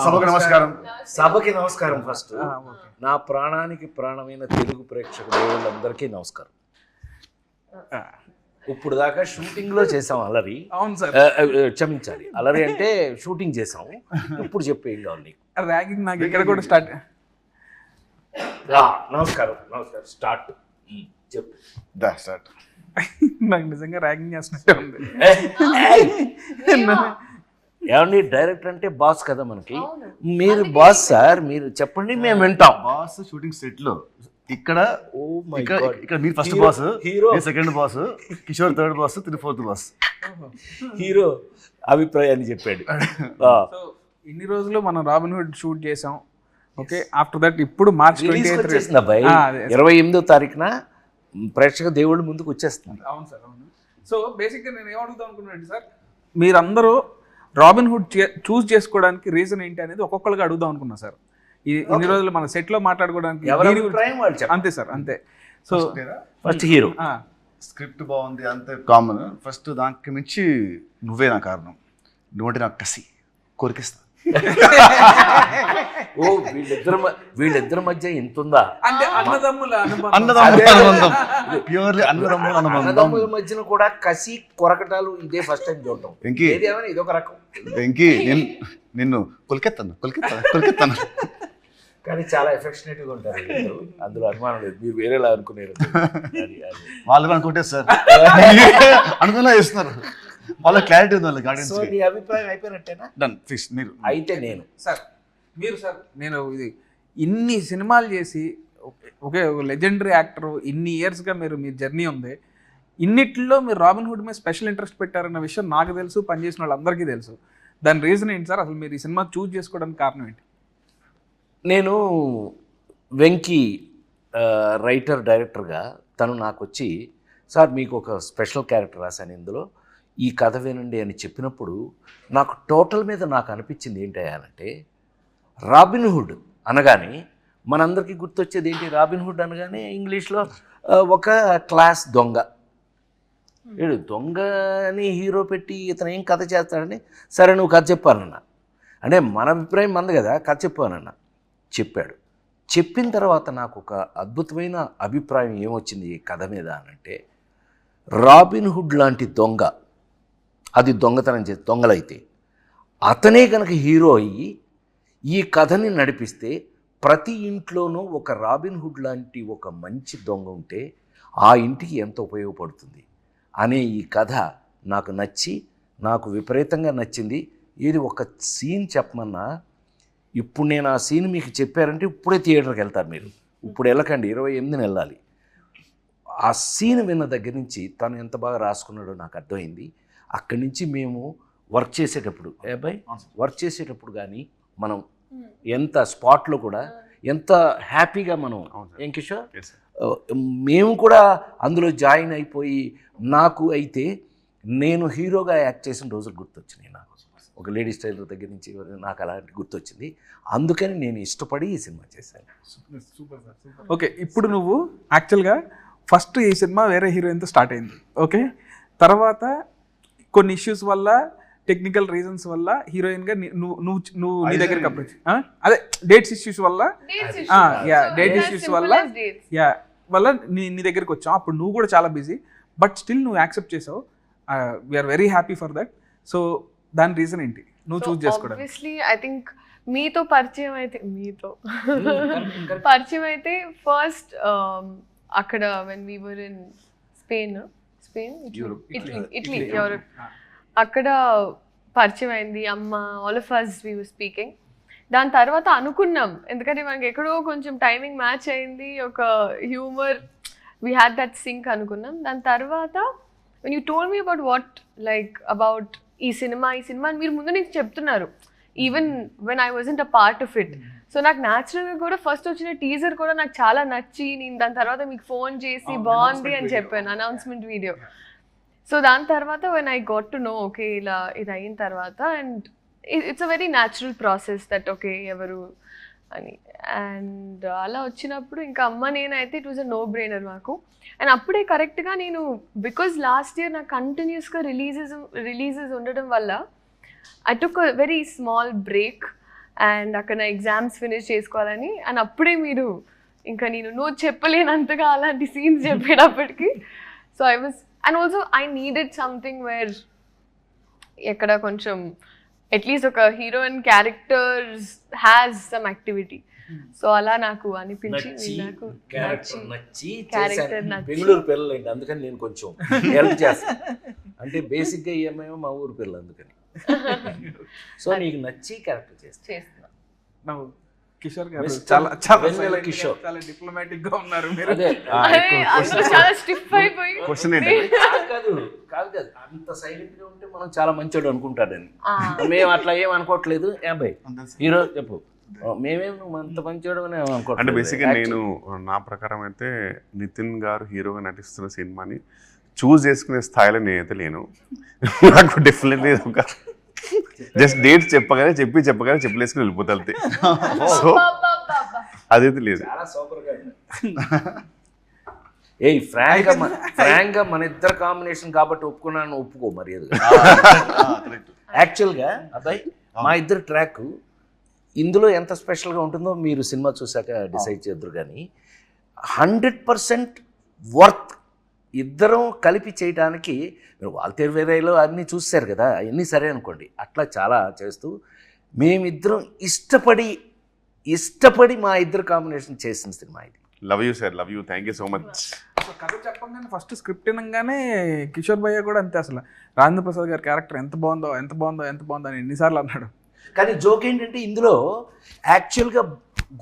సభకు నమస్కారం. సభకి నమస్కారం. ఫస్ట్ నా ప్రాణానికి ప్రాణమైన తెలుగు ప్రేక్షక దేవుళ్ళందరికీ నమస్కారం. ఇప్పుడు దాకా షూటింగ్ లో చేసాం అలరి. అవును సార్, క్షమించాలి, అలరి అంటే షూటింగ్ చేసాము. ఇప్పుడు చెప్పు ఏం కావాలి నీకు? ర్యాగింగ్ నాకు ఇక్కడ కూడా స్టార్ట్. నమస్కారం నమస్కారం. స్టార్ట్ చెప్పు. స్టార్ట్. నాకు నిజంగా ర్యాగింగ్ చేస్తున్నట్టే ఉంది. ఏమండి, డైరెక్టర్ అంటే బాస్ కదా మనకి. మీరు బాస్ సార్, మీరు చెప్పండి మేము వింటాం. బాస్ షూటింగ్ సెట్ లో ఇక్కడ ఓ మై ఇక్కడ గాడ్, ఇక్కడ మీరు first boss, hero second boss, Kishore third boss, తిని ఫోర్త్ బాస్. హీరో అభిప్రాయాన్ని చెప్పాడు. సో ఇన్ని రోజులు మనం రాబిన్ హుడ్ షూట్ చేసాం. ఓకే, ఆఫ్టర్ దట్ ఇప్పుడు మార్చ్ 28 వచ్చేసింది అబ్బాయి. 28వ తారీఖున ప్రేక్షక దేవుళ్ళ ముందుకు వచ్చేస్తుంది. అవును సార్, అవును. సో బేసిక్గా నేను ఏమడుగుతాం అనుకున్నాను సార్, మీరందరూ రాబిన్ హుడ్ చూస్ చేసుకోవడానికి రీజన్ ఏంటి అనేది ఒక్కొక్కరికి అడుగుదాం అనుకున్నా సార్. ఇన్ని రోజులు మన సెట్ లో మాట్లాడుకోవడానికి అంతే సార్, అంతే. సో ఫస్ట్ హీరో స్క్రిప్ట్ బాగుంది అంతే కామన్. ఫస్ట్ దానికి మించి నువ్వే నా కారణం. నువ్వంటే నాకు కసి కోరికిస్తా. ఓ వీళ్ళిద్దరి మధ్య ఎంత ఉందా? అంటే అన్నదమ్ముల అనుబంధం, ప్యూర్లీ అనుబంధం. అన్నదమ్ముల మధ్యన కూడా కసి కొరకటాలు ఇదే ఫస్ట్ టైం చూడటం. వెంకీ, ఇదొక రకం. వెంకీ నిన్ను కొలికెత్తాను. కానీ చాలా ఎఫెక్షనేట్ గా ఉంటారు వీళ్ళు. అందులో అనుమానం లేదు. మీరు వేరేలా అనుకునేరు. వాళ్ళు అనుకుంటే సార్ అనుకున్నా చేస్తున్నారు. వాళ్ళ క్లారిటీ ఉంది వాళ్ళ గార్డెన్స్. సో నీ అభిప్రాయం అయిపోయినట్టేనా? Done fix. మీరు అయితే నేను సార్, మీరు సార్, నేను ఇది ఇన్ని సినిమాలు చేసి ఒకే లెజెండరీ యాక్టర్, ఇన్ని ఇయర్స్గా మీ జర్నీ ఉంది. ఇన్నిట్లో మీరు రాబిన్ హుడ్ మీద స్పెషల్ ఇంట్రెస్ట్ పెట్టారన్న విషయం నాకు తెలుసు, పనిచేసిన వాళ్ళందరికీ తెలుసు. దాని రీజన్ ఏంటి సార్? అసలు మీరు ఈ సినిమా చూస్ చేసుకోవడానికి కారణం ఏంటి? నేను వెంకీ రైటర్ డైరెక్టర్గా తను నాకు వచ్చి, సార్ మీకు ఒక స్పెషల్ క్యారెక్టర్ రాశాను ఇందులో, ఈ కథ వినండి అని చెప్పినప్పుడు నాకు టోటల్ మీద నాకు అనిపించింది ఏంటంటే, రాబిన్ హుడ్ అనగానే మనందరికీ గుర్తొచ్చేది ఏంటి? రాబిన్ హుడ్ అనగానే ఇంగ్లీష్లో ఒక క్లాస్ దొంగ. వీడు దొంగని హీరో పెట్టి ఇతను ఏం కథ చేస్తాడని, సరే నువ్వు కథ చెప్పానన్నా. అంటే మన అభిప్రాయం మంది కదా, కథ చెప్పానన్నా. చెప్పాడు. చెప్పిన తర్వాత నాకు ఒక అద్భుతమైన అభిప్రాయం ఏమొచ్చింది ఈ కథ మీద అనంటే, రాబిన్ హుడ్ లాంటి దొంగ, అది దొంగతనం చేసి దొంగలైతే అతనే కనుక హీరో అయ్యి ఈ కథని నడిపిస్తే ప్రతి ఇంట్లోనూ ఒక రాబిన్ హుడ్ లాంటి ఒక మంచి దొంగ ఉంటే ఆ ఇంటికి ఎంత ఉపయోగపడుతుంది అనే ఈ కథ నాకు నచ్చి, నాకు విపరీతంగా నచ్చింది. ఇది ఒక సీన్ చెప్పమన్నా, ఇప్పుడు నేను ఆ సీన్ మీకు చెప్పారంటే ఇప్పుడే థియేటర్కి వెళ్తారు మీరు. ఇప్పుడు వెళ్ళకండి, 28న వెళ్ళాలి. ఆ సీన్ విన్న దగ్గర నుంచి తను ఎంత బాగా రాసుకున్నాడో నాకు అర్థమైంది. అక్కడి నుంచి మేము వర్క్ చేసేటప్పుడు వర్క్ చేసేటప్పుడు కానీ మనం ఎంత స్పాట్లో కూడా ఎంత హ్యాపీగా మనం, ఏం కిషోర్, మేము కూడా అందులో జాయిన్ అయిపోయి, నాకు అయితే నేను హీరోగా యాక్ట్ చేసిన రోజులు గుర్తొచ్చినాయి. నాకు ఒక లేడీ స్టైలర్ దగ్గర నుంచి నాకు అలాంటి గుర్తొచ్చింది. అందుకని నేను ఇష్టపడి ఈ సినిమా చేశాను. ఓకే, ఇప్పుడు నువ్వు యాక్చువల్గా ఫస్ట్ ఈ సినిమా వేరే హీరోయిన్తో స్టార్ట్ అయింది. ఓకే, తర్వాత కొన్ని ఇష్యూస్ వల్ల, టెక్నికల్ రీజన్స్ వల్ల హీరోయిన్గా నువ్వు నీ దగ్గరికి అప్రోచ్, అదే డేట్స్ ఇష్యూస్ వల్ల, డేట్ ఇష్యూస్ వల్ల నీ దగ్గరికి వచ్చావు. అప్పుడు నువ్వు కూడా చాలా బిజీ, బట్ స్టిల్ నువ్వు యాక్సెప్ట్ చేసావు. We are very happy for that. So దాని రీజన్ ఏంటి నువ్వు చూస్ చేసుకోవడం? ఆబ్వియస్లీ ఐ థింక్ మీతో పరిచయం అయితే ఫస్ట్ అక్కడ when we were in Italy Europe, అక్కడ పరిచయం అయింది. అమ్మ, all of us we were speaking. దాని తర్వాత అనుకున్నాం, ఎందుకంటే మనకి ఎక్కడో కొంచెం టైమింగ్ మ్యాచ్ అయింది, ఒక humour, we had that sync అనుకున్నాం. దాని తర్వాత when you told me about ఈ సినిమా మీరు ముందు నుంచి చెప్తున్నారు, even when I wasn't a part of it. So నాకు న్యాచురల్గా కూడా ఫస్ట్ వచ్చిన టీజర్ కూడా నాకు చాలా నచ్చి, నేను దాని తర్వాత మీకు ఫోన్ చేసి బాగుంది అని చెప్పాను, అనౌన్స్మెంట్ వీడియో. సో దాని తర్వాత when I got to know, okay ఇలా ఇది అయిన తర్వాత, and it's a very natural process that okay ఎవరు అని. అండ్ అలా వచ్చినప్పుడు ఇంకా అమ్మ నేనైతే it was a no brainer మాకు. అండ్ అప్పుడే కరెక్ట్గా నేను, బికాజ్ లాస్ట్ ఇయర్ నాకు కంటిన్యూస్గా రిలీజెస్ ఉండడం వల్ల I took a very small break and అక్కడ నా ఎగ్జామ్స్ ఫినిష్ చేసుకోవాలని అండ్ అప్పుడే మీరు ఇంకా నువ్వు చెప్పలేనంతగా అలాంటి సీన్స్ చెప్పేటప్పటికి so I was and also I needed something where ఎక్కడ కొంచెం అట్లీస్ట్ ఒక heroine characters has some activity so అలా నాకు అనిపించి నాకు నచ్చి క్యారెక్టర్ బెంగళూరు పిల్లలండి, అందుకని నేను కొంచెం హెల్ప్ చేస్తాను. అంటే బేసిక్గా ఏమేమో మా ఊరు పిల్లలు, అందుకని. సో నీకు నచ్చి క్యారెక్టర్ చేస్తున్నా. కిషోర్ గారు చాలా చాలా వెన్నెల కిషోర్ చాలా డిప్లొమాటిక్ గా ఉన్నారు మీరు. అదే చాలా స్టిఫ్ అయిపోయి క్వశ్చన్ ఏంటంటే కాదు అంత సైలెంట్ గా ఉంటే మనం చాలా మంచోడు అనుకుంటాడని. మేము అట్లా ఏం అనుకోవట్లేదు. అబ్బాయి హీరో చెప్పు, మేమేం నువ్వు అంత మంచోడు అని అంటే అనుకోవట్లేదు. బేసిక్గా నేను నా ప్రకారం అయితే నితిన్ గారు హీరోగా నటిస్తున్న సినిమాని చూస్ చేసుకునే స్థాయిలో నేనైతే లేను. నాకు డెఫినెట్లీ ఒక జస్ట్ డేట్ చెప్పగానే చెప్పలేసుకుని వెళ్ళిపోతాయి. సో అదైతే లేదు. చాలా సూపర్ గా ఫ్రాంక్ గా మన ఇద్దరు కాంబినేషన్ కాబట్టి ఒప్పుకున్నాను, ఒప్పుకో మరి. యాక్చువల్గా అబ్బాయి మా ఇద్దరు ట్రాక్ ఇందులో ఎంత స్పెషల్గా ఉంటుందో మీరు సినిమా చూసాక డిసైడ్ చేద్దరు. కానీ 100% వర్త్ ఇద్దరం కలిపి చేయడానికి. మీరు వాల్తేరు వేరేలో అన్నీ చూసారు కదా, అవన్నీ సరే అనుకోండి. అట్లా చాలా చేస్తూ మేమిద్దరం ఇష్టపడి మా ఇద్దరు కాంబినేషన్ చేసిన సినిమా ఇది. Love you sir, love you, thank you so much. కథ చెప్పంగానే ఫస్ట్ స్క్రిప్ట్ వినగానే కిషోర్ భయ్య కూడా అంతే, అసలు రాజేంద్ర ప్రసాద్ గారి క్యారెక్టర్ ఎంత బాగుందో అని ఎన్నిసార్లు అన్నాడు. కానీ జోక్ ఏంటంటే ఇందులో యాక్చువల్గా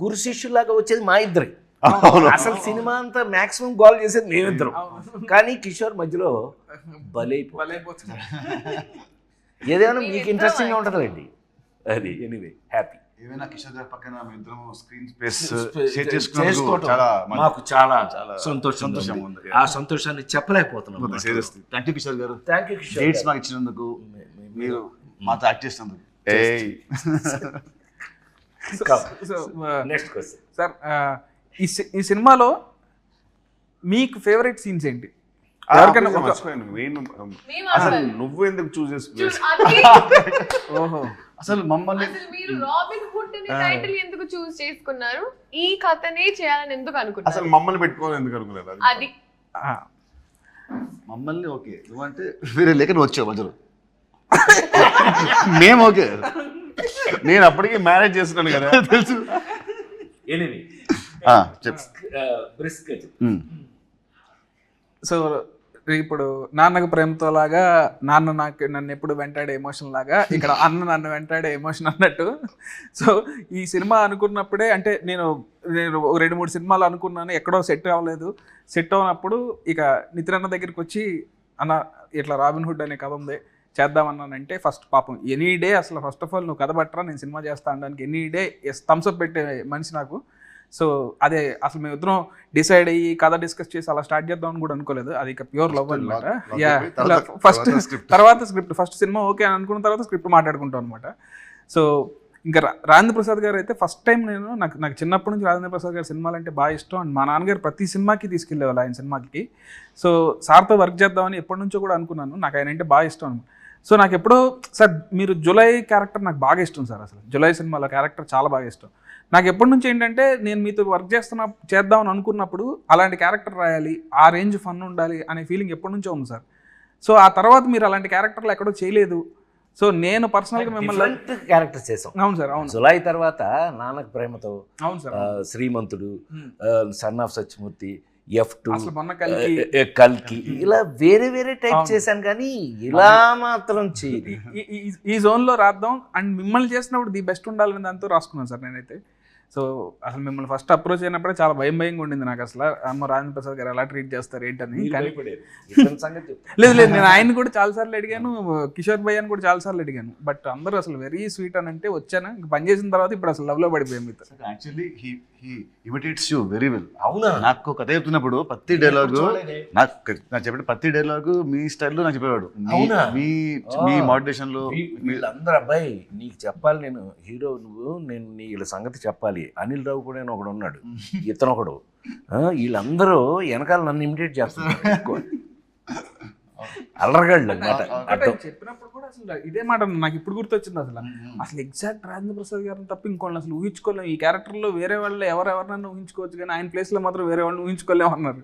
గురు శిష్యులాగా వచ్చేది మా ఇద్దరే. అసలు సినిమా అంతా మాక్సిమం గోల్ చేసేది మేమిద్దరం. కానీ కిషోర్ మధ్యలో బలైపోతుంది. ఏదైనా మీకు ఇంట్రెస్టింగ్ గా ఉంటుందండి అది. Anyway happy. ఏమైనా కిషోర్ గారి పక్కన మేము ఇద్దరం స్క్రీన్ స్పేస్ షేర్ చేసుకున్నందుకు మాకు చాలా సంతోషంగా ఉంది. ఆ సంతోషాన్ని చెప్పలేకపోతున్నాం. థ్యాంక్ యూ కిషోర్ గారు. Thank you Kishore. డేట్స్ మాకు ఇచ్చినందుకు, మీరు మాతో యాక్ట్ చేసినందుకు. నెక్స్ట్ క్వశ్చన్ సార్, ఈ సినిమాలో మీకు ఫేవరెట్ సీన్స్ ఏంటి? అసలు నువ్వు ఎందుకు చూస్ చేసుకున్నావు? ఓహో, అసలు మమ్మల్ని మీరు రాబిన్ హుడ్ ని టైటిల్ ఎందుకు చూస్ చేసుకున్నారు? ఈ కథనే చేయాలని ఎందుకు అనుకున్నారు? అసలు మమ్మల్ని పెట్టుకోవాలి ఎందుకు అనుకున్నారు? అది మమ్మల్ని ఓకే నువ్వంటే వేరే లేక నువ్వు వచ్చావు మధ్యలో. మేము ఓకే, నేను అప్పటికే మ్యారేజ్ చేస్తున్నాను కదా తెలుసు. ఎనీవే సో ఇప్పుడు నాన్నకు ప్రేమతో లాగా నాన్న నన్ను ఎప్పుడు వెంటాడే ఎమోషన్ లాగా ఇక్కడ అన్న నన్ను వెంటాడే ఎమోషన్ అన్నట్టు. సో ఈ సినిమా అనుకున్నప్పుడే, అంటే నేను 2-3 సినిమాలు అనుకున్నాను, ఎక్కడో సెట్ అవ్వలేదు. సెట్ అవ్వనప్పుడు ఇక నితిన్ అన్న దగ్గరికి వచ్చి, అన్న ఇట్లా రాబిన్ హుడ్ అనే కథ ఉంది చేద్దామన్నానంటే, ఫస్ట్ పాపం ఎనీ డే అసలు ఫస్ట్ ఆఫ్ ఆల్ నువ్వు కథ పట్టరా నేను సినిమా చేస్తా అనడానికి ఎనీ డే థమ్స్అప్ పెట్టే మనిషి నాకు. సో అదే అసలు మేము ఇద్దరం డిసైడ్ అయ్యి కథ డిస్కస్ చేసి అలా స్టార్ట్ చేద్దామని కూడా అనుకోలేదు. అది ఇక ప్యూర్ లవ్ అనమాట. తర్వాత స్క్రిప్ట్ ఫస్ట్ సినిమా ఓకే అని అనుకున్న తర్వాత స్క్రిప్ట్ మాట్లాడుకుంటాం అనమాట. సో ఇంకా రాజేంద్ర ప్రసాద్ గారు అయితే ఫస్ట్ టైం నాకు చిన్నప్పటి నుంచి రాజేంద్ర ప్రసాద్ గారి సినిమాలు అంటే బాగా ఇష్టం. అండ్ మా నాన్నగారు ప్రతి సినిమాకి తీసుకెళ్ళేవాళ్ళు ఆయన సినిమాకి. సో సార్తో వర్క్ చేద్దామని ఎప్పటి నుంచో కూడా అనుకున్నాను. నాకు ఆయన అంటే బాగా ఇష్టం అనమాట. సో నాకు ఎప్పుడో సార్ మీరు జులై క్యారెక్టర్ నాకు బాగా ఇష్టం సార్. అసలు జులై సినిమాలో క్యారెక్టర్ చాలా బాగా ఇష్టం నాకు. ఎప్పటి నుంచి ఏంటంటే నేను మీతో వర్క్ చేద్దామని అనుకున్నప్పుడు అలాంటి క్యారెక్టర్ రాయాలి, ఆ రేంజ్ ఫన్ ఉండాలి అనే ఫీలింగ్ ఎప్పటి నుంచో ఉంది సార్. సో ఆ తర్వాత మీరు అలాంటి క్యారెక్టర్లు ఎక్కడో చేయలేదు. సో నేను పర్సనల్గా మిమ్మల్ని క్యారెక్టర్ చేసాం. అవును సార్, అవును. జులై తర్వాత నాన్నకు ప్రేమతో, అవును sir, Srimanthudu, son of Satyamurthy, F2, కల్కి, ఇలా వేరే టైప్ చేశాను. కానీ ఇలా మాత్రం చేయదు. ఈ జోన్లో రాద్దాం అండ్ మిమ్మల్ని చేసినప్పుడు ది బెస్ట్ ఉండాలని దాంతో రాసుకున్నాను సార్ నేనైతే. సో అసలు మిమ్మల్ని ఫస్ట్ అప్రోచ్ అయినప్పుడే చాలా భయంగా ఉండింది నాకు. అసలు అమ్మ రాజేంద్ర ప్రసాద్ గారు ఎలా ట్రీట్ చేస్తారు ఏంటని. లేదు నేను ఆయన కూడా చాలాసార్లు అడిగాను, కిషోర్ భయ్య అని కూడా చాలాసార్లు అడిగాను. బట్ అందరూ అసలు వెరీ స్వీట్ అని అంటే వచ్చాను. పని చేసిన తర్వాత ఇప్పుడు అసలు లవ్లో పడిపోయాం మీతో. Actually he imitates you very well. అవునా? నాకు కథ చెప్తున్నప్పుడు ప్రతి డైలాగు నాకు చెప్పిన ప్రతి డైలాగు మీ స్టైల్లో నాకు చెప్పేవాడు. మీ మాడ్యులేషన్లో వీళ్ళందరూ అబ్బాయి నీకు చెప్పాలి, నేను హీరో నువ్వు, నేను వీళ్ళ సంగతి చెప్పాలి. అనిల్ రావు కూడా ఒకడు ఉన్నాడు, ఇతను ఒకడు, వీళ్ళందరూ వెనకాల నన్ను ఇమిటేట్ చేస్తున్నారు. అల్లరగాళ్ళు అన్నమాట. చెప్పినప్పుడు కూడా కూడా అసలు ఇదే మాట నాకు ఇప్పుడు గుర్తొచ్చింది అసలు ఎగ్జాక్ట్ రాజేంద్ర ప్రసాద్ గారిని తప్ప ఇంకోళ్ళని అసలు ఊహించుకోలేము. ఈ క్యారెక్టర్లో వేరే వాళ్ళు ఎవరెవరినన్నా ఊహించుకోవచ్చు కానీ ఆయన ప్లేస్లో మాత్రం వేరే వాళ్ళని ఊహించుకోలేము అన్నారు.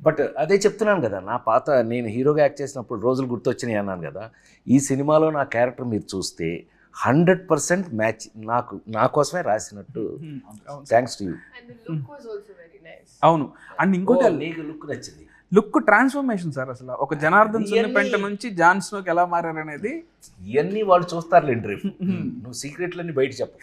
బట్ అదే చెప్తున్నాను కదా, నా పాత నేను హీరోగా యాక్ట్ చేసినప్పుడు రోజులు గుర్తొచ్చినాయి అన్నాను కదా. ఈ సినిమాలో నా క్యారెక్టర్ మీరు చూస్తే 100% మ్యాచ్, నా కోసమే రాసినట్టు. Thanks to you. And the look was also very nice. అవును. అండ్ ఇంకోటి నీకు లుక్ నచ్చింది. లుక్ ట్రాన్స్ఫర్మేషన్ సార్, అసలు ఒక జనార్దన్ పెంట నుంచి జాన్ స్నోకి ఎలా మారారు అనేది ఇవన్నీ వాళ్ళు చూస్తారులేండి రేపు. నువ్వు సీక్రెట్లన్నీ బయట చెప్పు.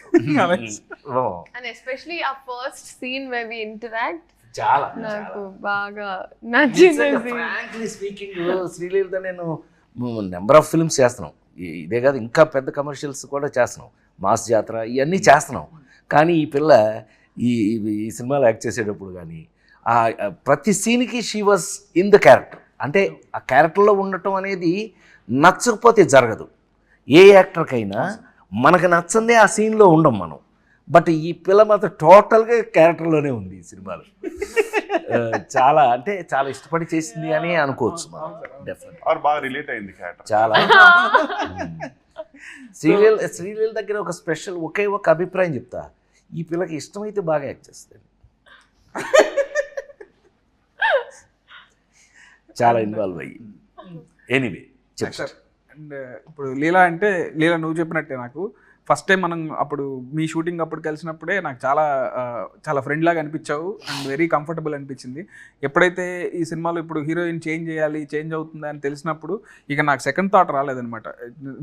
And especially our first scene where we interact, చాలా నాకు బాగా నచ్చింది. ఫ్రాంక్లీ స్పీకింగ్, శ్రీలీలతో నేను నెంబర్ ఆఫ్ ఫిల్మ్స్ చేస్తున్నాం. ఇదే కాదు, ఇంకా పెద్ద కమర్షియల్స్ కూడా చేస్తున్నాం, మాస్ జాతర ఇవన్నీ చేస్తున్నాం. కానీ ఈ పిల్ల ఈ సినిమాలో యాక్ట్ చేసేటప్పుడు కానీ ప్రతి సీన్కి she was in the character. అంటే ఆ క్యారెక్టర్లో ఉండటం అనేది నచ్చకపోతే జరగదు. ఏ యాక్టర్కైనా మనకు నచ్చందే ఆ సీన్లో ఉండం మనం. బట్ ఈ పిల్ల మాత్రం టోటల్గా క్యారెక్టర్లోనే ఉంది ఈ సినిమాలో. చాలా అంటే చాలా ఇష్టపడి చేసింది అని అనుకోవచ్చు మనం. డెఫినెట్ బాగా రిలేట్ అయింది క్యారెక్టర్ చాలా. శ్రీలీల దగ్గర ఒక స్పెషల్ ఒకే ఒక అభిప్రాయం చెప్తా, ఈ పిల్లకి ఇష్టమైతే బాగా యాక్ట్ చేస్తుంది. చాలా ఇన్వాల్వ్ అయ్యి. ఎనీవే చెప్తారు. అండ్ ఇప్పుడు లీలా అంటే, లీలా నువ్వు చెప్పినట్టే నాకు ఫస్ట్ టైం మనం అప్పుడు మీ షూటింగ్ అప్పుడు కలిసినప్పుడే నాకు చాలా చాలా ఫ్రెండ్ లాగా అనిపించావు అండ్ వెరీ కంఫర్టబుల్ అనిపించింది. ఎప్పుడైతే ఈ సినిమాలో ఇప్పుడు హీరోయిన్ చేంజ్ అవుతుందా అని తెలిసినప్పుడు ఇక నాకు సెకండ్ థాట్ రాలేదనమాట.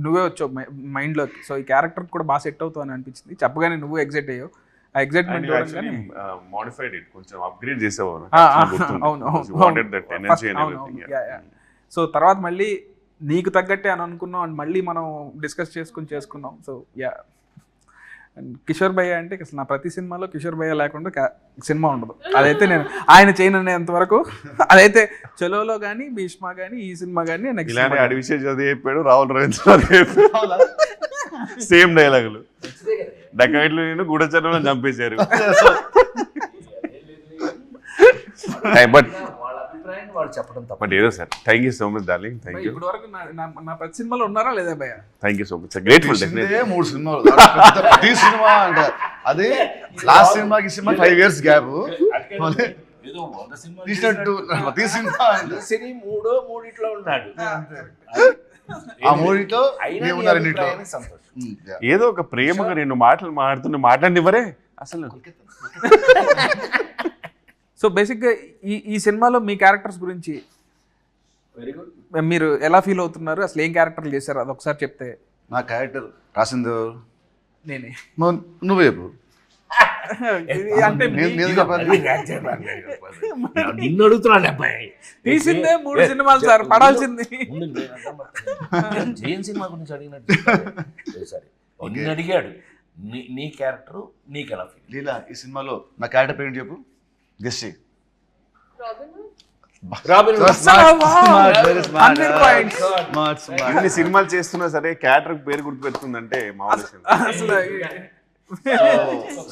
నువ్వే వచ్చావు మైండ్లోకి. సో ఈ క్యారెక్టర్ కూడా బాగా సెట్ అవుతావు అని అనిపించింది. చెప్పగానే నువ్వు ఎగ్జైట్ అయ్యావు. ఆ ఎగ్జైట్మెంట్ మోడిఫైడ్ ఇట్, కొంచెం అప్గ్రేడ్ చేసావు. సో తర్వాత మళ్ళీ నీకు తగ్గట్టే అని అనుకున్నాం అండ్ మళ్ళీ మనం డిస్కస్ చేసుకున్నాం. సో యా, అండ్ కిషోర్ భయ్య అంటే అసలు నా ప్రతి సినిమాలో కిషోర్ భయ్య లేకుండా సినిమా ఉండదు. అదైతే నేను ఆయన చేయనంత వరకు, అదైతే చలోలో కానీ భీష్మ కానీ ఈ సినిమా కానీ ఇలాంటి అడివిషయం చదివి చెప్పాడు, రాహుల్ రవీంద్ర సేమ్ డైలాగులు. డకాయిట్లు నేను గూఢచర్యలో చంపేశారు. బట్ వాళ్ళు చెప్పడం తప్ప. బట్ ఏదో sir, thank you so much darling. Thank you. ఇప్పుడు వరకు నా ప్రతి సినిమాలో ఉన్నారా లేదా భయ్య? Thank you so much, grateful. 3 సినిమాలు ప్రతి సినిమా అంటే అదే లాస్ట్ సినిమాకి సినిమా 5 years గ్యాప్ తీసినట్టు ప్రతి సినిమా మూడిట్లో ఉన్నాడు. ఆ మూడిట్లో రెండిట్లో. ఏదో ఒక ప్రేమగా రెండు మాటలు మాట్లాడినివ్వరే అసలు. సో బేసిక్గా ఈ సినిమాలో మీ క్యారెక్టర్స్ గురించి మీరు ఎలా ఫీల్ అవుతున్నారు? అసలు ఏం క్యారెక్టర్లు చేశారు అది ఒకసారి చెప్తే. నా క్యారెక్టర్ రాసింది నేనే. నువ్వే చెప్పు. అంటే నిన్ను అడుగుతున్నాడు అబ్బాయి. తీసిందే 3 సినిమాలు సార్, పడాల్సింది. జైన్ సినిమా గురించి అడిగినట్టు సరే నిన్ను అడిగాడు. నీ క్యారెక్టర్ నీకు ఎలా ఫీల్? లీలా, ఈ సినిమాలో నా క్యారెక్టర్ పేరు చెప్పు, గెస్ చేయి. ఇన్ని సినిమాలు చేస్తున్నా సరే క్యారెక్టర్ పేరు గుర్తు పెడుతుందంటే మామూలు.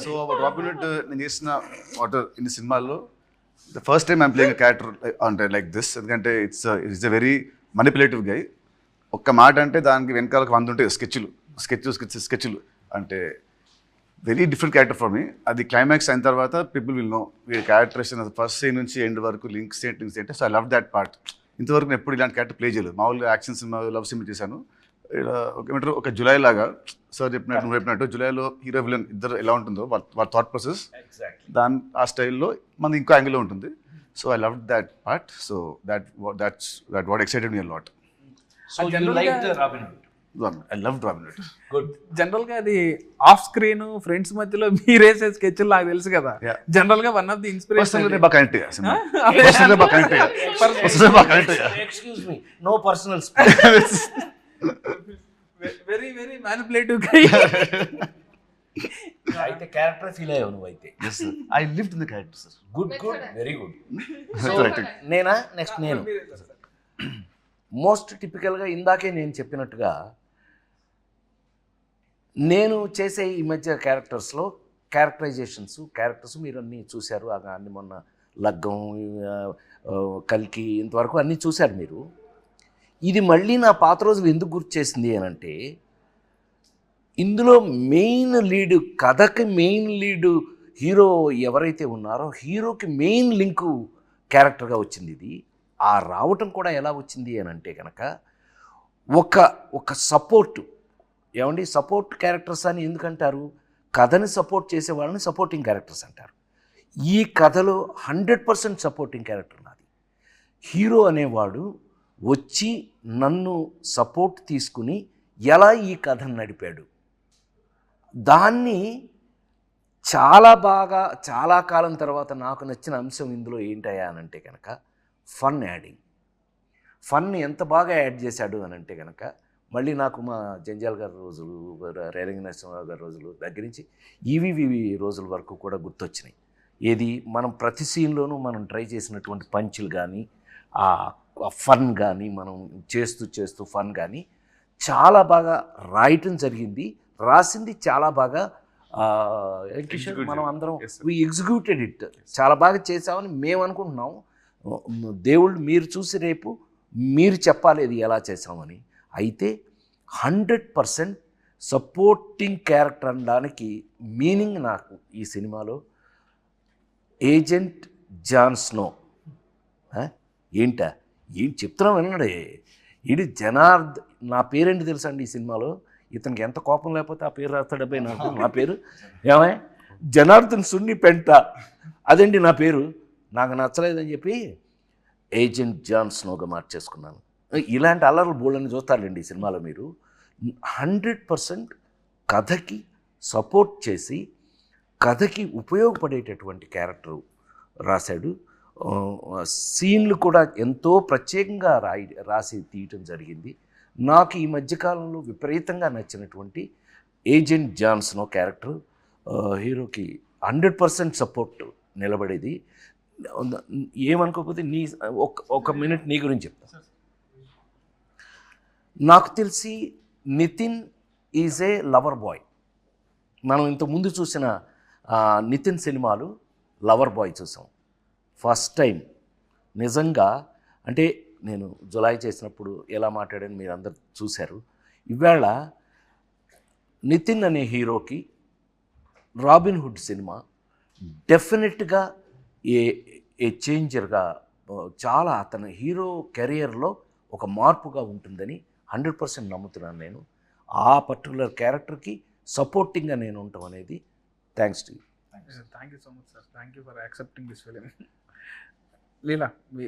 సో రాబిన్ హుడ్ నేను చేసిన ఇన్ని సినిమాల్లో the first time I'm playing character అంటే లైక్ దిస్. ఎందుకంటే ఇట్స్ ఎ వెరీ మనిపులేటివ్ గై. ఒక్క మాట అంటే దానికి వెనకాలకు 100 ఉంటాయి స్కెచ్లు. అంటే very different character for me. అది క్లైమాక్స్ అయిన తర్వాత పీపుల్ విల్ నో వీడి క్యారెక్టరేషన్ ఫస్ట్ సీన్ నుంచి ఎండ్ వరకు లింక్స్ ఏంటి. So I love that part. ఇంతవరకు నేను ఎప్పుడు ఇలాంటి క్యారెక్టర్ ప్లే చేయలేదు. మామూలుగా యాక్షన్ సినిమా, లవ్ సినిమా చేశాను. ఏమంటారు, ఒక జులై లాగా సార్ చెప్పినట్టు, నువ్వు చెప్పినట్టు జులైలో హీరో విలన్ ఇద్దరు ఎలా ఉంటుందో వాళ్ళ థాట్ ప్రాసెస్, ఆ స్టైల్లో మనది ఇంకో యాంగిల్లో ఉంటుంది. So I love that part. So that's what excited me a lot. I love robin hood. Good. General గా అది ఆఫ్ స్క్రీన్ ఫ్రెండ్స్ మధ్యలో మీరేసే స్కెచ్ నాకు తెలుసు కదా. జనరల్ గా one of the inspiration excuse me, no personal. Very very manipulative. అయితే character feel అయ్యావు నువ్వు అయితే. I lived in the character sir. Good, very good. నేనా నెక్స్ట్ నేను మోస్ట్ టిపికల్గా ఇందాకే నేను చెప్పినట్టుగా నేను చేసే ఈ మధ్య క్యారెక్టర్స్ మీరు అన్నీ చూశారు. అన్ని మొన్న లగ్గం, కల్కి, ఇంతవరకు అన్నీ చూశారు మీరు. ఇది మళ్ళీ నా పాత రోజులు ఎందుకు గుర్తు చేసింది అని అంటే, ఇందులో మెయిన్ లీడ్, కథకి మెయిన్ లీడు హీరో ఎవరైతే ఉన్నారో హీరోకి మెయిన్ లింకు క్యారెక్టర్గా వచ్చింది ఇది. ఆ రావటం కూడా ఎలా వచ్చింది అని అంటే కనుక ఒక సపోర్టు, ఏమండి సపోర్ట్ క్యారెక్టర్స్ అని ఎందుకంటారు? కథని సపోర్ట్ చేసే వాళ్ళని సపోర్టింగ్ క్యారెక్టర్స్ అంటారు. ఈ కథలో 100% సపోర్టింగ్ క్యారెక్టర్ నాది. హీరో అనేవాడు వచ్చి నన్ను సపోర్ట్ తీసుకుని ఎలా ఈ కథను నడిపాడు, దాన్ని చాలా బాగా చాలా కాలం తర్వాత నాకు నచ్చిన అంశం ఇందులో ఏంటయ్యా అని అంటే కనుక ఫన్ యాడింగ్. ఫన్ ఎంత బాగా యాడ్ చేశాడు అని అంటే కనుక మళ్ళీ నాకు మా జంజాల్ గారి రోజులు, రేలంగి నరసింహరావు గారి రోజులు దగ్గర నుంచి ఈవీవి రోజుల వరకు కూడా గుర్తొచ్చినాయి. ఏది మనం ప్రతి సీన్లోనూ మనం ట్రై చేసినటువంటి పంచులు కానీ, ఆ ఫన్ కానీ, మనం చేస్తూ ఫన్ కానీ చాలా బాగా రాయటం జరిగింది. రాసింది చాలా బాగా కిషోర్, మనం అందరం వి ఎగ్జిక్యూటెడ్ ఇట్, చాలా బాగా చేసామని మేము అనుకుంటున్నాం. దేవుళ్ళు మీరు చూసి రేపు మీరు చెప్పాలి ఇది ఎలా చేసామని. అయితే 100% సపోర్టింగ్ క్యారెక్టర్ అనడానికి మీనింగ్ నాకు ఈ సినిమాలో ఏజెంట్ జాన్ స్నో. ఏం చెప్తున్నాం విన్నాడే, ఇది నా పేరేంటి తెలుసా అండి ఈ సినిమాలో? ఇతనికి ఎంత కోపం లేకపోతే ఆ పేరు రాస్తాడబ్బాయి నాకు. నా పేరు ఏమై జనార్దన్ సున్ని పెంట, అదండి నా పేరు. నాకు నచ్చలేదని చెప్పి ఏజెంట్ జాన్ స్నోగా మార్చేసుకున్నాను. ఇలాంటి అల్లర్లు బోళ్ళని చూస్తారండి ఈ సినిమాలో మీరు. 100% కథకి సపోర్ట్ చేసి కథకి ఉపయోగపడేటటువంటి క్యారెక్టర్ రాశాడు. సీన్లు కూడా ఎంతో ప్రత్యేకంగా రాసి తీయటం జరిగింది. నాకు ఈ మధ్యకాలంలో విపరీతంగా నచ్చినటువంటి ఏజెంట్ జాన్ స్నో క్యారెక్టర్ హీరోకి 100% సపోర్ట్ నిలబడేది. ఏమనుకోకపోతే ఒక మినిట్ నీ గురించి చెప్తాను. నాకు తెలిసి Nitin is a lover boy. మనం ఇంతకుముందు చూసిన నితిన్ సినిమాలు లవర్ బాయ్ చూసాం. ఫస్ట్ టైం నిజంగా అంటే నేను జులాయి చేసినప్పుడు ఎలా మాట్లాడాను మీరు అందరు చూశారు. ఇవాళ నితిన్ అనే హీరోకి రాబిన్ హుడ్ సినిమా డెఫినెట్గా ఏ చేంజర్గా, చాలా అతని హీరో కెరియర్లో ఒక మార్పుగా ఉంటుందని 100% నమ్ముతున్నాను నేను. ఆ పర్టికులర్ క్యారెక్టర్కి సపోర్టింగ్గా నేను ఉండటం అనేది thanks to you. Thank you so much sir. Thank you for accepting this film. Leela, me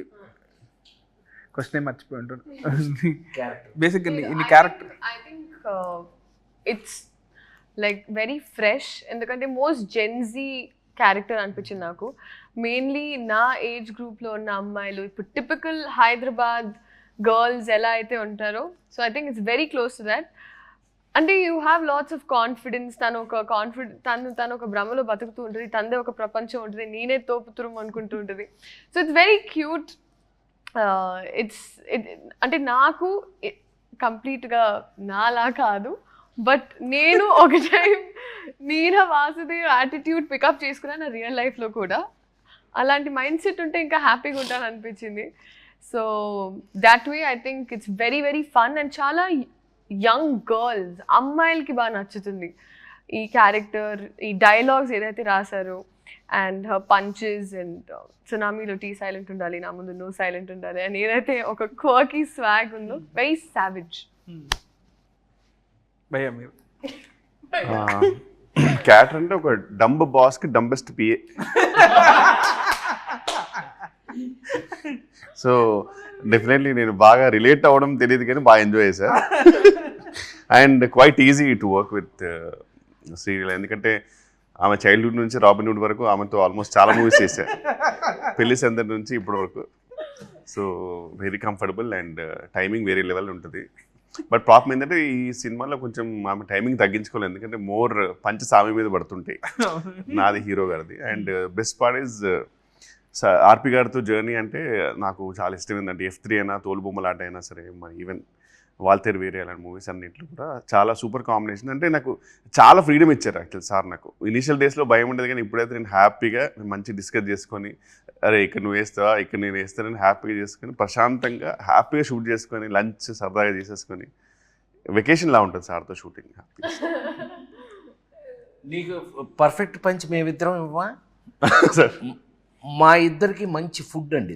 question మర్చిపోయి ఉంటారు. బేసిక్గా ఇన్ని character I think it's like very fresh, ఎందుకంటే మోస్ట్ జెన్జీ క్యారెక్టర్ అనిపించింది నాకు. మెయిన్లీ నా ఏజ్ గ్రూప్లో ఉన్న అమ్మాయిలు, ఇప్పుడు టిపికల్ హైదరాబాద్ గర్ల్స్ ఎలా అయితే ఉంటారో, so I think it's very close to that. అంటే you have lots of confidence. తను ఒక భ్రమలో బతుకుతూ ఉంటుంది, తనదే ఒక ప్రపంచం ఉంటుంది, నేనే తోపుతురం అనుకుంటూ ఉంటుంది. So it's very cute. అంటే నాకు కంప్లీట్గా నాలా కాదు, బట్ నేను ఒక టైం నీరా వాసుదేవ్ యాటిట్యూడ్ పికప్ చేసుకున్నాను నా రియల్ లైఫ్లో కూడా. అలాంటి మైండ్ సెట్ ఉంటే ఇంకా హ్యాపీగా ఉంటాను అనిపించింది. So that way I think it's very very fun and చాలా యంగ్ గర్ల్స్, అమ్మాయిలకి బాగా నచ్చుతుంది ఈ క్యారెక్టర్. ఈ డైలాగ్స్ ఏదైతే రాశారో అండ్ హర్ పంచెస్ అండ్ సునామీలో టీ సైలెంట్ ఉండాలి, నా ముందు నో సైలెంట్ ఉండాలి అని ఏదైతే ఒక క్వర్కీ స్వాగ్ ఉందో, వెరీ సావిజ్. భయ్యా మీరు క్యారెక్టర్ అంటే ఒక డంబ్ బాస్కి డంబెస్ట్ పిఏ. సో డెఫినెట్లీ నేను బాగా రిలేట్ అవ్వడం తెలియదు కానీ బాగా ఎంజాయ్ చేశాను. And quiet easy to work with Sreeleela, ఎందుకంటే ఆమె చైల్డ్హుడ్ నుంచి రాబిన్హుడ్ వరకు ఆమెతో ఆల్మోస్ట్ చాలా మూవీస్ చేశాను, పెళ్లి సందడి నుంచి ఇప్పటి వరకు. So very comfortable and timing వేరే లెవెల్ ఉంటుంది. బట్ ప్రాబ్లం ఏంటంటే ఈ సినిమాలో కొంచెం ఆమె టైమింగ్ తగ్గించుకోలేదు, ఎందుకంటే మోర్ పంచ సామి మీద పడుతుంటాయి నాది హీరో గారిది. అండ్ బెస్ట్ పార్ట్ ఈజ్ ఆర్పి గారితో జర్నీ అంటే నాకు చాలా ఇష్టం. ఏంటంటే F3 అయినా, తోలుబొమ్మలాట అయినా సరే, మరి ఈవెన్ వాల్తేరు వేరే అలాంటి మూవీస్ అన్నింటిలో కూడా చాలా సూపర్ కాంబినేషన్. అంటే నాకు చాలా ఫ్రీడమ్ ఇచ్చారు యాక్చువల్ సార్. నాకు ఇనీషియల్ డేస్లో భయం ఉండేది, కానీ ఇప్పుడైతే నేను హ్యాపీగా మంచి డిస్కస్ చేసుకొని అరే ఇక్కడ నువ్వు వేస్తావా, ఇక్కడ నేను వేస్తానని హ్యాపీగా చేసుకొని ప్రశాంతంగా హ్యాపీగా షూట్ చేసుకొని లంచ్ సరదాగా చేసేసుకొని వెకేషన్లా ఉంటుంది సార్తో షూటింగ్. నీకు పర్ఫెక్ట్ పంచ్ మేమిద్దరం ఇవ్వా? సార్ మా ఇద్దరికి మంచి ఫుడ్ అండి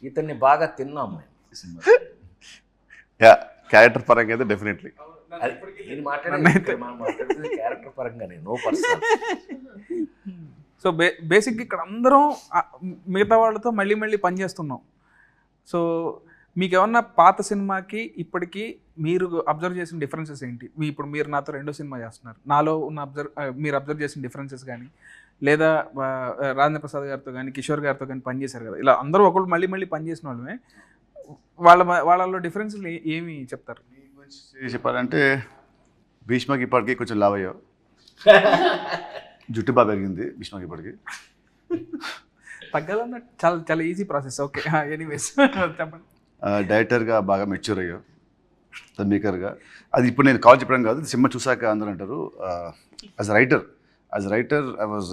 ఇతన్ని బాగా తిన్నాం మేము. యా క్యారెక్టర్ పరంగా అయితే డెఫినెట్లీ. నేను మాట్లాడేది క్యారెక్టర్ పరంగానే, నో పర్సనల్. సో బేసిక్గా ఇక్కడ అందరం మిగతా వాళ్ళతో మళ్ళీ మళ్ళీ పనిచేస్తున్నాం. సో మీకు ఏమన్నా పాత సినిమాకి ఇప్పటికీ మీరు అబ్జర్వ్ చేసిన డిఫరెన్సెస్ ఏంటి? ఇప్పుడు మీరు నాతో 2వ సినిమా చేస్తున్నారు, నాలో ఉన్న మీరు అబ్జర్వ్ చేసిన డిఫరెన్సెస్ కానీ, లేదా రాజేంద్ర ప్రసాద్ గారితో కానీ కిషోర్ గారితో కానీ పనిచేశారు కదా, ఇలా అందరూ ఒకళ్ళు మళ్ళీ మళ్ళీ పనిచేసిన వాళ్ళమే, వాళ్ళలో డిఫరెన్స్లు ఏమి చెప్తారు? చెప్పాలంటే భీష్మకి ఇప్పటికీ కొంచెం లావ్ అయ్యావు, జుట్టు బాగా పెరిగింది భీష్మకి ఇప్పటికి. తగ్గాలన్న చాలా చాలా ఈజీ ప్రాసెస్. ఓకే ఎనీవేస్ చెప్పండి. డైరెక్టర్గా బాగా మెచ్యూర్ అయ్యావు, మేకర్గా. అది ఇప్పుడు నేను కాల్ చెప్పడం కాదు, సినిమా చూసాక అందరూ అంటారు. As writer I was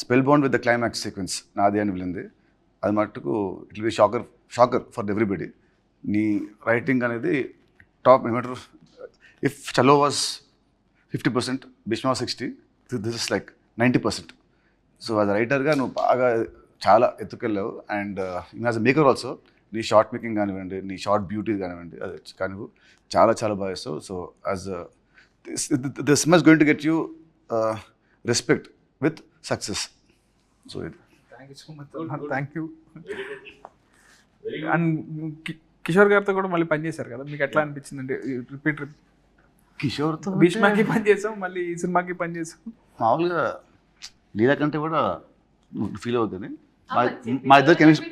spell bound with the climax sequence నాది అని వెళ్ళింది. అది మట్టుకు it will be shocker for everybody. నీ రైటింగ్ అనేది టాప్. ఏమంటారు, if Chalo was 50%, Bheeshma 60, this is like 90%. So as రైటర్గా నువ్వు బాగా చాలా ఎత్తుకెళ్ళావు. And as a maker also నీ షార్ట్ మేకింగ్ కానివ్వండి, నీ షార్ట్ బ్యూటీ కానివ్వండి, అది కానివ్వు చాలా చాలా బాగా ఇస్తావు. So as this must going to get you respect with success. So ఇది thank you so much. Thank you. And Kishore గారితో కూడా మళ్ళీ పనిచేశారు కదా, మీకు ఎట్లా అనిపించింది? అంటే రిపీట్ కిషోర్తో భీష్మకి పనిచేసాం, మళ్ళీ ఈ సినిమాకి పనిచేసాం. మామూలుగా లీలా కంటే కూడా ఫీల్ అవుతుంది. మా ఇద్దరు కెమిస్ట్రీ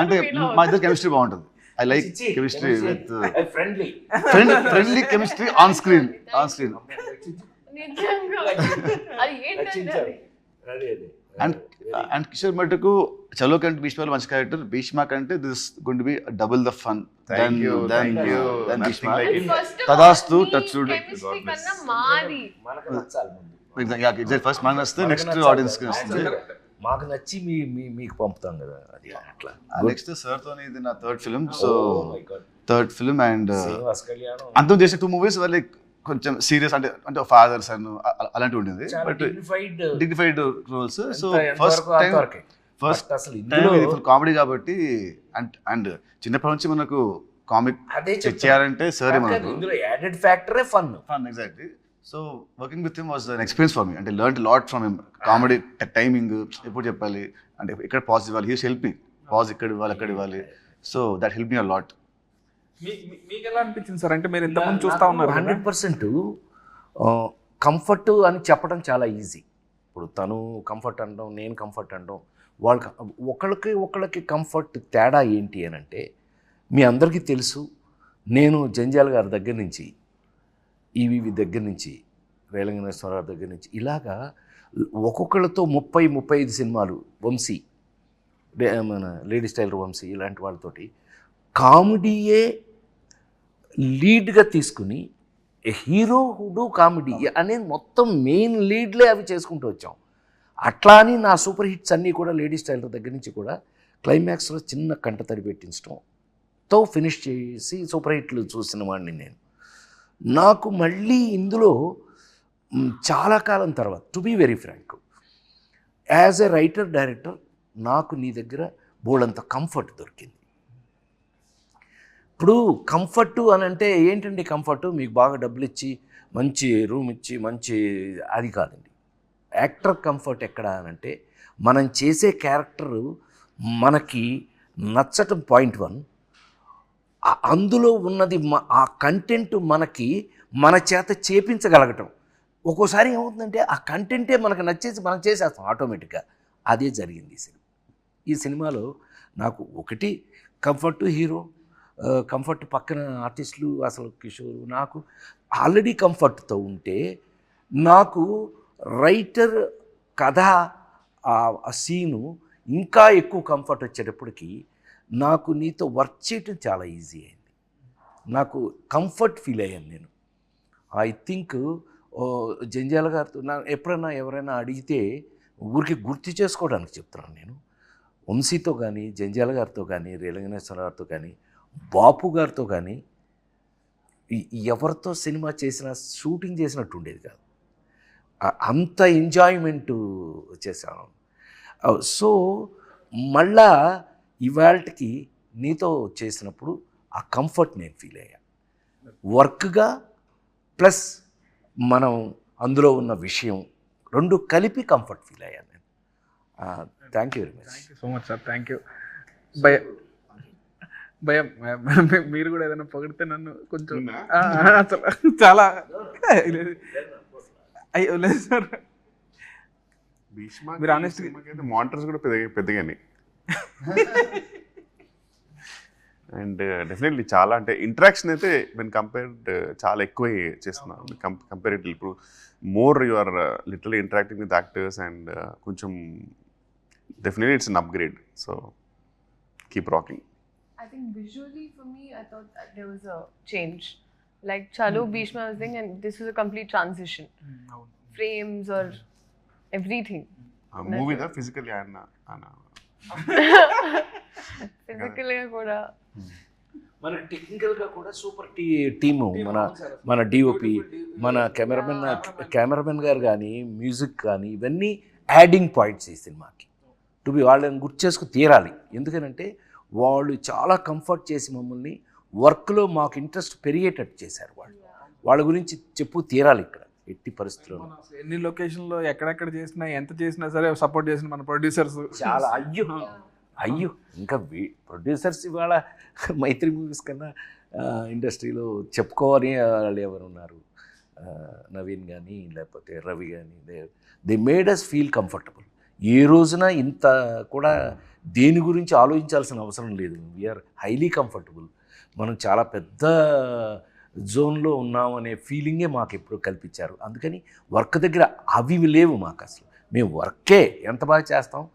అంటే మా ఇద్దరు కెమిస్ట్రీ బాగుంటుంది. I like chemistry with friendly chemistry on screen. And Kishore మటుకు చలో కంటే భీష్మలో మంచి క్యారెక్టర్, భీష్మ కంటే this good be double the fun. తదాస్తు టచ్ ఫస్ట్ మనకు వస్తే నెక్స్ట్ ఆడియన్స్ కి వస్తుంది. మాకు నచ్చి మీకు పంపుతాం కదా, అది అట్లా. నెక్స్ట్ సార్ తోని ఇది నా third film. So third film and అంతం చేసిన 2 మూవీస్ లైక్ కొంచెం సీరియస్, అంటే ఫాదర్ సన్ అలాంటివి ఉండేది, but dignified roles. So first time ఇది ఫుల్ కామెడీ కాబట్టి. అండ్ చిన్నప్పటి నుంచి మనకు కామిక్ చేయాలంటే సరే మనకు యాడెడ్ ఫ్యాక్టరే fun. Exactly. So working with him was an experience for me. అంటే learn lot from him. Comedy timing ఎప్పుడు చెప్పాలి, అంటే ఇక్కడ పాజ్ ఇవ్వాలి, హీస్ హెల్ప్ మీ, పాజ్ ఇక్కడ ఇవ్వాలి అక్కడ ఇవ్వాలి. So that help me a lot. మీకు ఎలా అనిపించింది సార్? అంటే మీరు ఇంతకుముందు చూస్తూ ఉన్నారు 100% కంఫర్ట్ అని చెప్పడం చాలా ఈజీ. ఇప్పుడు తను కంఫర్ట్ అనడం, నేను కంఫర్ట్ అనడం, ఒకళ్ళకి కంఫర్ట్ తేడా ఏంటి అని అంటే, మీ అందరికీ తెలుసు, నేను జంజాల్ గారి దగ్గర నుంచి, ఈవీవి దగ్గర నుంచి, రేలంగనేశ్వరరావు దగ్గర నుంచి ఇలాగా ఒక్కొక్కళ్ళతో 30-35 సినిమాలు, వంశీ, మన లేడీ స్టైలర్ వంశీ, ఇలాంటి వాళ్ళతోటి కామెడీయే లీడ్గా తీసుకుని హీరో హుడు కామెడీ అనేది మొత్తం మెయిన్ లీడ్లే అవి చేసుకుంటూ వచ్చాం. అట్లా అని నా సూపర్ హిట్స్ అన్నీ కూడా లేడీ స్టైలర్ దగ్గర నుంచి కూడా క్లైమాక్స్లో చిన్న కంటతడి పెట్టించడంతో ఫినిష్ చేసి సూపర్ హిట్లు చూసిన వాడిని నేను. నాకు మళ్ళీ ఇందులో చాలా కాలం తర్వాత, to be very frank, as a writer director నాకు నీ దగ్గర బోల్డంత కంఫర్ట్ దొరికింది. ఇప్పుడు కంఫర్టు అని అంటే ఏంటండి? కంఫర్టు మీకు బాగా డబ్బులు ఇచ్చి మంచి రూమ్ ఇచ్చి మంచి, అది కాదండి. యాక్టర్ కంఫర్ట్ ఎక్కడ అని అంటే, మనం చేసే క్యారెక్టరు మనకి నచ్చటం పాయింట్ 1, అందులో ఉన్నది ఆ కంటెంట్ మనకి మన చేత చేపించగలగటం. ఒక్కోసారి ఏమవుతుందంటే ఆ కంటెంటే మనకు నచ్చేసి మనం చేసేస్తాం ఆటోమేటిక్గా. అదే జరిగింది ఈ సినిమాలో. నాకు ఒకటి కంఫర్ట్ హీరో, కంఫర్ట్ పక్కన ఆర్టిస్టులు, అసలు కిషోర్, నాకు ఆల్రెడీ కంఫర్ట్తో ఉంటే, నాకు రైటర్ కథ ఆ సీను ఇంకా ఎక్కువ కంఫర్ట్ వచ్చేటప్పటికి నాకు నీతో వర్క్ చేయటం చాలా ఈజీ అయింది. నాకు కంఫర్ట్ ఫీల్ అయ్యాను నేను. ఐ థింక్ జంజాల గారితో ఎప్పుడైనా ఎవరైనా అడిగితే ఊరికి గుర్తు చేసుకోవడానికి చెప్తున్నాను నేను. వంశీతో కానీ, జంజాల గారితో కానీ, రేలంగనేశ్వర గారితో కానీ, బాపు గారితో కానీ ఎవరితో సినిమా చేసినా షూటింగ్ చేసినట్టు ఉండేది కాదు. అంత ఎంజాయ్మెంట్ చేశాను. సో మళ్ళా ఇవాళకి నీతో చేసినప్పుడు ఆ కంఫర్ట్ నేను ఫీల్ అయ్యా. వర్క్గా ప్లస్ మనం అందులో ఉన్న విషయం రెండు కలిపి కంఫర్ట్ ఫీల్ అయ్యాను నేను. Thank you very much. Thank you so much sir. Thank you. భయం మీరు కూడా ఏదైనా పొగిడితే నన్ను కొంచెం అసలు చాలా అయ్యో లేదు సార్. మీరు honest గా- మానిటర్స్ కూడా పెద్దగానే అండ్ డెఫినెట్లీ చాలా అంటే ఇంటరాక్షన్ అయితే వెన్ కంపేర్డ్ చాలా ఎక్కువ చేస్తున్నాను కంపేరిటివ్. ఇప్పుడు more you are literally interacting with actors and కొంచెం definitely it's an upgrade. So keep rocking. I think visually for me, I thought that there was a change. Like Chalu Bhishma was saying, and this was a complete transition. Frames or everything. మూవీదా physically ఆయన Physically కూడా. మన టెక్నికల్గా కూడా super team. మన DOP, మన cameraman గారు కానీ, మ్యూజిక్ కానీ, ఇవన్నీ యాడింగ్ పాయింట్స్ ఈ సినిమాకి. టు బి వాళ్ళని గుర్తు చేసుకుని తీరాలి. ఎందుకనంటే వాళ్ళు చాలా కంఫర్ట్ చేసి మమ్మల్ని వర్క్లో మాకు ఇంట్రెస్ట్ పెరిగేటట్టు చేశారు. వాళ్ళ గురించి చెప్పు తీరాలి ఇక్కడ ఎట్టి పరిస్థితుల్లో. ఎన్ని లొకేషన్లో ఎక్కడెక్కడ చేసినా ఎంత చేసినా సరే సపోర్ట్ చేసిన మన ప్రొడ్యూసర్స్ చాలా అయ్యో ఇంకా ప్రొడ్యూసర్స్ ఇవాళ మైత్రి మూవీస్ కన్నా ఇండస్ట్రీలో చెప్పుకోవాలి వాళ్ళు ఎవరు ఉన్నారు. నవీన్ కానీ లేకపోతే రవి కానీ, they made us feel comfortable. ఏ రోజున ఇంత కూడా దేని గురించి ఆలోచించాల్సిన అవసరం లేదు. We are highly comfortable. మనం చాలా పెద్ద జోన్లో ఉన్నామనే ఫీలింగే మాకు ఎప్పుడు కల్పించారు. అందుకని వర్క్ దగ్గర అవి లేవు మాకు అసలు. మేము వర్కే ఎంత బాగా చేస్తాం.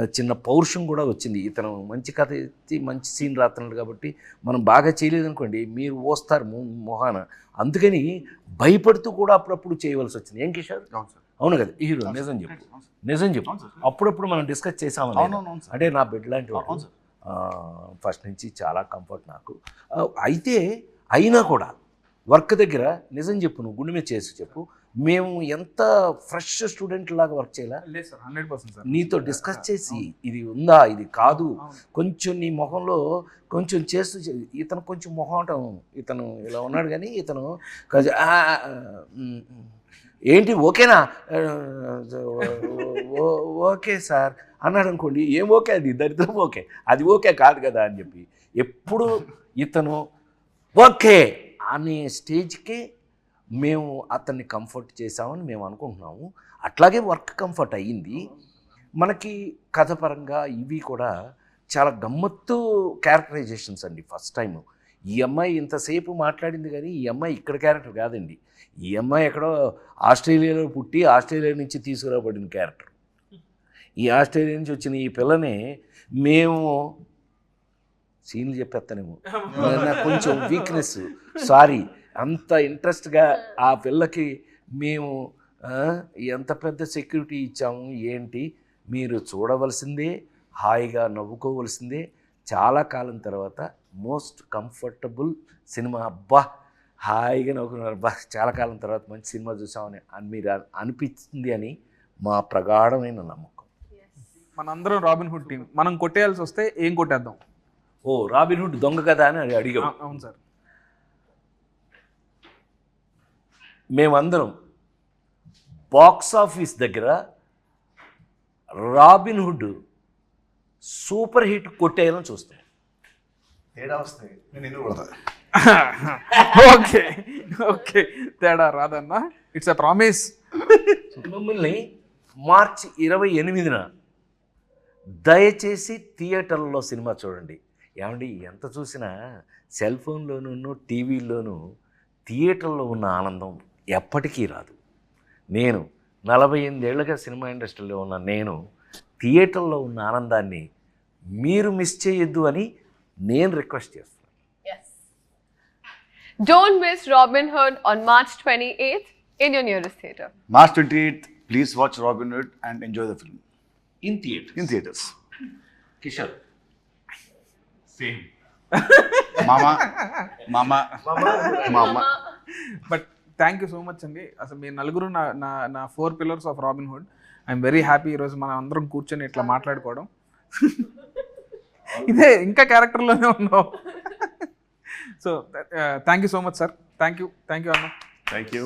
చిన్న పౌరుషం కూడా వచ్చింది. ఇతను మంచి కథ ఎత్తి మంచి సీన్ రాస్తున్నాడు కాబట్టి మనం బాగా చేయలేదనుకోండి మీరు వస్తారు మొహాన. అందుకని భయపడుతూ కూడా అప్పుడప్పుడు చేయవలసి వచ్చింది. ఏం కిషోర్? అవును కదా హీరో? నిజం చెప్పు. అప్పుడప్పుడు మనం డిస్కస్ చేసామని. అంటే నా బెడ్ లాంటి వాడు ఫస్ట్ నుంచి చాలా కంఫర్ట్ నాకు. అయితే అయినా కూడా వర్క్ దగ్గర నిజం చెప్పు, నువ్వు గుండె మీద చేసి చెప్పు, మేము ఎంత ఫ్రెష్ స్టూడెంట్ లాగా వర్క్ చేయాలా? లేదు సార్, 100% సార్. నీతో డిస్కస్ చేసి ఇది ఉందా ఇది కాదు కొంచెం నీ మొహంలో కొంచెం చేస్తూ ఇతను కొంచెం మొహం ఇతను ఇలా ఉన్నాడు కానీ ఇతను ఏంటి ఓకేనా ఓకే సార్ అన్నాడు అనుకోండి. ఏం ఓకే అది దరిద్రం ఓకే, అది ఓకే కాదు కదా అని చెప్పి ఎప్పుడు ఇతను ఓకే అనే స్టేజ్కే మేము అతన్ని కంఫర్ట్ చేసామని మేము అనుకుంటున్నాము. అట్లాగే వర్క్ కంఫర్ట్ అయ్యింది మనకి. కథ పరంగా ఇవి కూడా చాలా గమ్మత్తు క్యారెక్టరైజేషన్స్ అండి. ఫస్ట్ టైం ఈ అమ్మాయి ఇంతసేపు మాట్లాడింది కానీ ఈ అమ్మాయి ఇక్కడ క్యారెక్టర్ కాదండి. ఈ అమ్మాయి ఎక్కడో ఆస్ట్రేలియాలో పుట్టి ఆస్ట్రేలియా నుంచి తీసుకురాబడిన క్యారెక్టర్. ఈ ఆస్ట్రేలియా నుంచి వచ్చిన ఈ పిల్లని మేము సీన్లు చెప్పేస్తానేమో, నాకు కొంచెం వీక్నెస్, సారీ. అంత ఇంట్రెస్ట్గా ఆ పిల్లకి మేము ఎంత పెద్ద సెక్యూరిటీ ఇచ్చాము ఏంటి, మీరు చూడవలసిందే, హాయిగా నవ్వుకోవలసిందే. చాలా కాలం తర్వాత మోస్ట్ కంఫర్టబుల్ సినిమా. అబ్బా హాయిగా నవ్వుకున్నారు, అబ్బా చాలా కాలం తర్వాత మంచి సినిమా చూసామని మీరు అనిపించింది అని మా ప్రగాఢమైన నమ్మకం. మనందరం రాబిన్ హుడ్ టీం. మనం కొట్టేయాల్సి వస్తే ఏం కొట్టేద్దాం? ఓ రాబిన్ హుడ్ దొంగ కదా అని అడిగాం. అవును సార్. మేమందరం బాక్స్ ఆఫీస్ దగ్గర రాబిన్ హుడ్ సూపర్ హిట్ కొట్టేయాలని చూస్తాం. తేడా వస్తాయి, నేను ఎన్ని కొడతా. ఓకే ఓకే, తేడా రాదన్నా, ఇట్స్ ఎ ప్రామిస్. మిమ్మల్ని మార్చి 28న దయచేసి థియేటర్లో సినిమా చూడండి. ఏమండి ఎంత చూసినా సెల్ ఫోన్లోనూ టీవీల్లోనూ థియేటర్లో ఉన్న ఆనందం ఎప్పటికీ రాదు. నేను 48 ఏళ్ళుగా సినిమా ఇండస్ట్రీలో ఉన్న నేను థియేటర్లో ఉన్న ఆనందాన్ని మీరు మిస్ చేయొద్దు అని నేను రిక్వెస్ట్ చేస్తున్నాను. Yes. Don't miss Robin Hood on March 28th in your nearest theatre. March 28th, please watch Robin Hood and enjoy the film in theatre in theaters. Kishore Mama. But thank you so much అండి. అసలు మీరు నలుగురు నా 4 pillars of robin hood. I'm very happy ఈరోజు మనం అందరం కూర్చొని ఇట్లా మాట్లాడుకోవడం. ఇదే ఇంకా క్యారెక్టర్లోనే ఉన్నాం. So thank you so much sir. Thank you అన్న. Thank you.